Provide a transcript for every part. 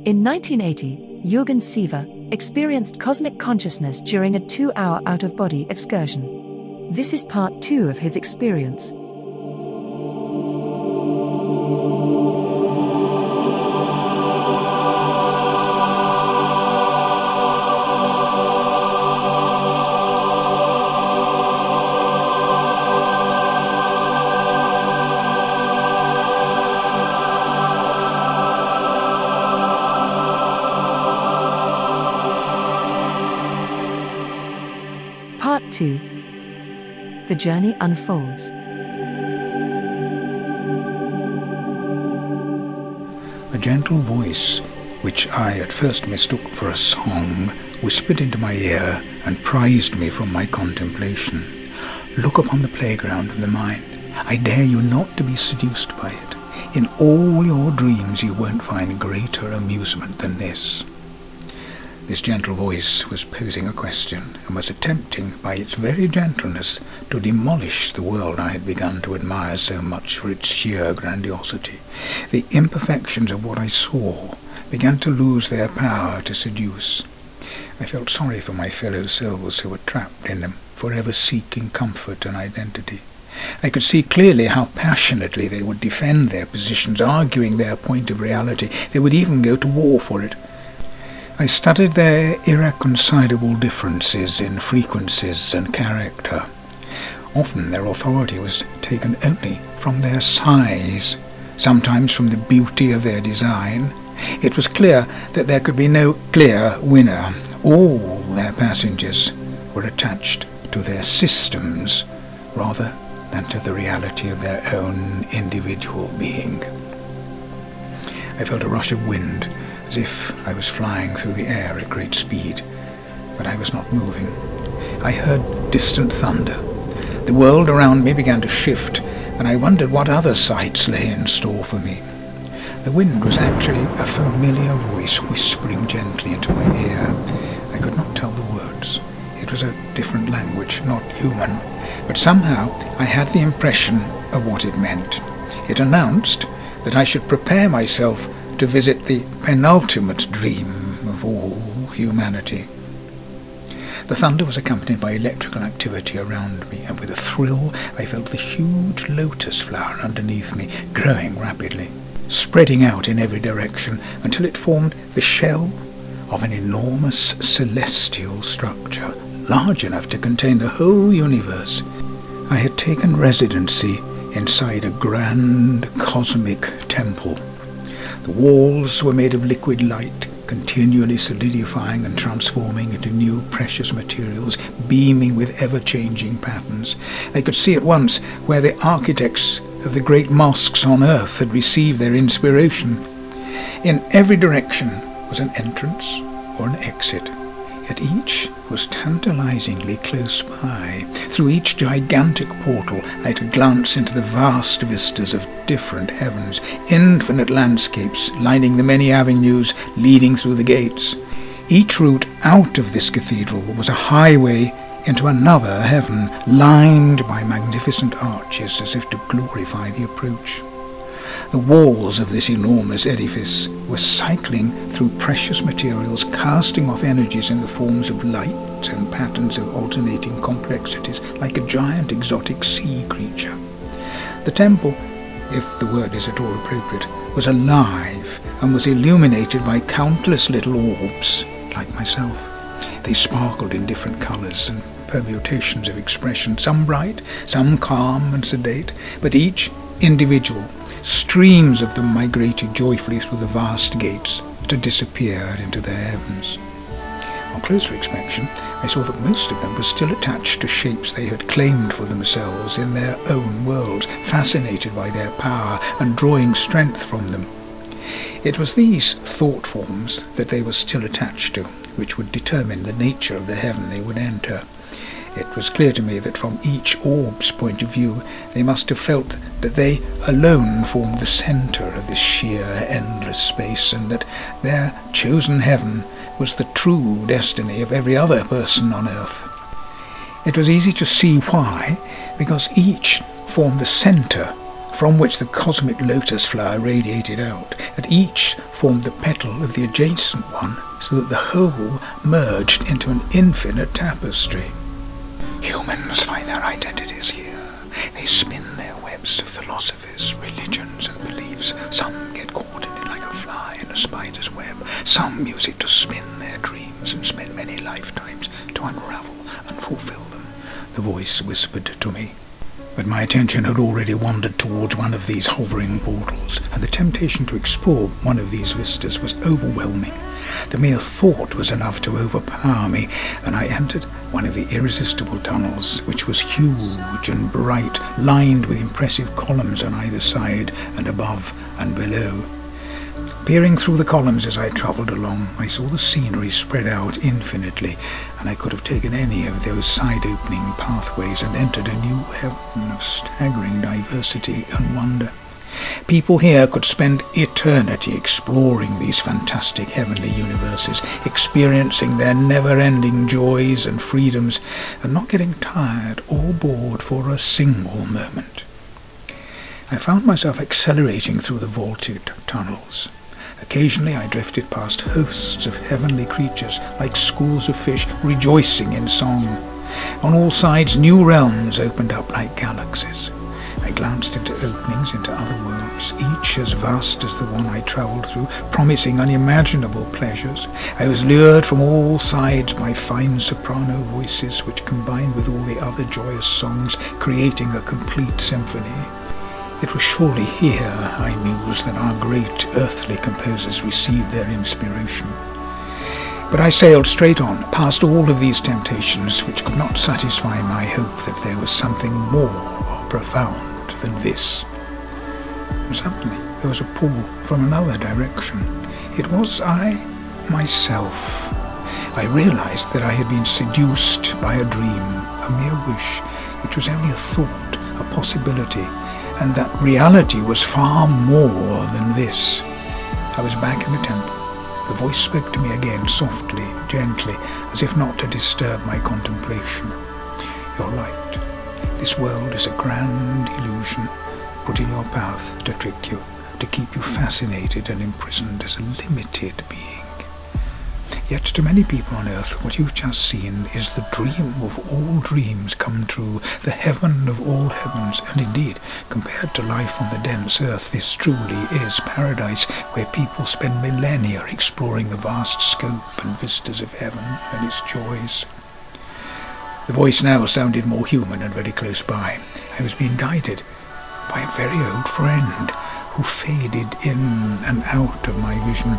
In 1980, Jurgens Bücher experienced cosmic consciousness during a 2-hour out-of-body excursion. This is part 2 of his experience. Part 2. The journey unfolds. A gentle voice, which I at first mistook for a song, whispered into my ear and prized me from my contemplation. Look upon the playground of the mind. I dare you not to be seduced by it. In all your dreams you won't find greater amusement than this. This gentle voice was posing a question, and was attempting, by its very gentleness, to demolish the world I had begun to admire so much for its sheer grandiosity. The imperfections of what I saw began to lose their power to seduce. I felt sorry for my fellow souls who were trapped in them, forever seeking comfort and identity. I could see clearly how passionately they would defend their positions, arguing their point of reality. They would even go to war for it. I studied their irreconcilable differences in frequencies and character. Often their authority was taken only from their size, sometimes from the beauty of their design. It was clear that there could be no clear winner. All their passengers were attached to their systems rather than to the reality of their own individual being. I felt a rush of wind, as if I was flying through the air at great speed, but I was not moving. I heard distant thunder. The world around me began to shift, and I wondered what other sights lay in store for me. The wind was actually a familiar voice whispering gently into my ear. I could not tell the words. It was a different language, not human, but somehow I had the impression of what it meant. It announced that I should prepare myself to visit the penultimate dream of all humanity. The thunder was accompanied by electrical activity around me, and with a thrill I felt the huge lotus flower underneath me growing rapidly, spreading out in every direction until it formed the shell of an enormous celestial structure, large enough to contain the whole universe. I had taken residency inside a grand cosmic temple. The walls were made of liquid light, continually solidifying and transforming into new precious materials, beaming with ever-changing patterns. I could see at once where the architects of the great mosques on earth had received their inspiration. In every direction was an entrance or an exit, yet each was tantalizingly close by. Through each gigantic portal I could glance into the vast vistas of different heavens, infinite landscapes lining the many avenues leading through the gates. Each route out of this cathedral was a highway into another heaven, lined by magnificent arches as if to glorify the approach. The walls of this enormous edifice were cycling through precious materials, casting off energies in the forms of light and patterns of alternating complexities, like a giant exotic sea creature. The temple, if the word is at all appropriate, was alive and was illuminated by countless little orbs, like myself. They sparkled in different colours and permutations of expression, some bright, some calm and sedate, but each individual. Streams of them migrated joyfully through the vast gates to disappear into their heavens. On closer inspection, I saw that most of them were still attached to shapes they had claimed for themselves in their own worlds, fascinated by their power and drawing strength from them. It was these thought forms that they were still attached to, which would determine the nature of the heaven they would enter. It was clear to me that from each orb's point of view they must have felt that they alone formed the centre of this sheer, endless space, and that their chosen heaven was the true destiny of every other person on earth. It was easy to see why, because each formed the centre from which the cosmic lotus flower radiated out, and each formed the petal of the adjacent one, so that the whole merged into an infinite tapestry. Humans find their identities here. They spin their webs of philosophies, religions, and beliefs. Some get caught in it like a fly in a spider's web. Some use it to spin their dreams and spend many lifetimes to unravel and fulfill them. The voice whispered to me. But my attention had already wandered towards one of these hovering portals, and the temptation to explore one of these vistas was overwhelming. The mere thought was enough to overpower me, and I entered one of the irresistible tunnels, which was huge and bright, lined with impressive columns on either side and above and below. Peering through the columns as I travelled along, I saw the scenery spread out infinitely, and I could have taken any of those side-opening pathways and entered a new heaven of staggering diversity and wonder. People here could spend eternity exploring these fantastic heavenly universes, experiencing their never-ending joys and freedoms, and not getting tired or bored for a single moment. I found myself accelerating through the vaulted tunnels. Occasionally I drifted past hosts of heavenly creatures, like schools of fish rejoicing in song. On all sides new realms opened up like galaxies. I glanced into openings into other worlds, each as vast as the one I travelled through, promising unimaginable pleasures. I was lured from all sides by fine soprano voices, which combined with all the other joyous songs, creating a complete symphony. It was surely here, I mused, that our great earthly composers received their inspiration. But I sailed straight on, past all of these temptations, which could not satisfy my hope that there was something more profound than this. And suddenly there was a pull from another direction. It was I, myself. I realized that I had been seduced by a dream, a mere wish, which was only a thought, a possibility, and that reality was far more than this. I was back in the temple. The voice spoke to me again, softly, gently, as if not to disturb my contemplation. "You're right. This world is a grand illusion put in your path to trick you, to keep you fascinated and imprisoned as a limited being. Yet to many people on earth, what you've just seen is the dream of all dreams come true, the heaven of all heavens, and indeed, compared to life on the dense earth, this truly is paradise, where people spend millennia exploring the vast scope and vistas of heaven and its joys." The voice now sounded more human and very close by. I was being guided by a very old friend who faded in and out of my vision.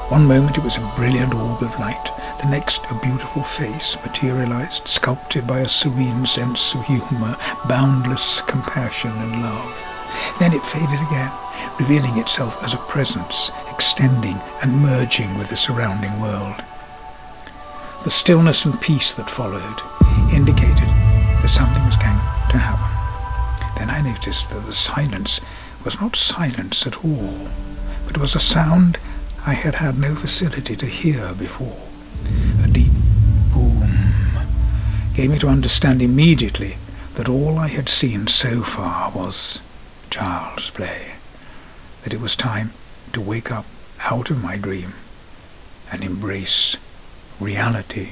One moment it was a brilliant orb of light, the next a beautiful face materialized, sculpted by a serene sense of humour, boundless compassion and love. Then it faded again, revealing itself as a presence, extending and merging with the surrounding world. The stillness and peace that followed indicated that something was going to happen. Then I noticed that the silence was not silence at all, but was a sound I had had no facility to hear before. A deep boom gave me to understand immediately that all I had seen so far was child's play, that it was time to wake up out of my dream and embrace reality.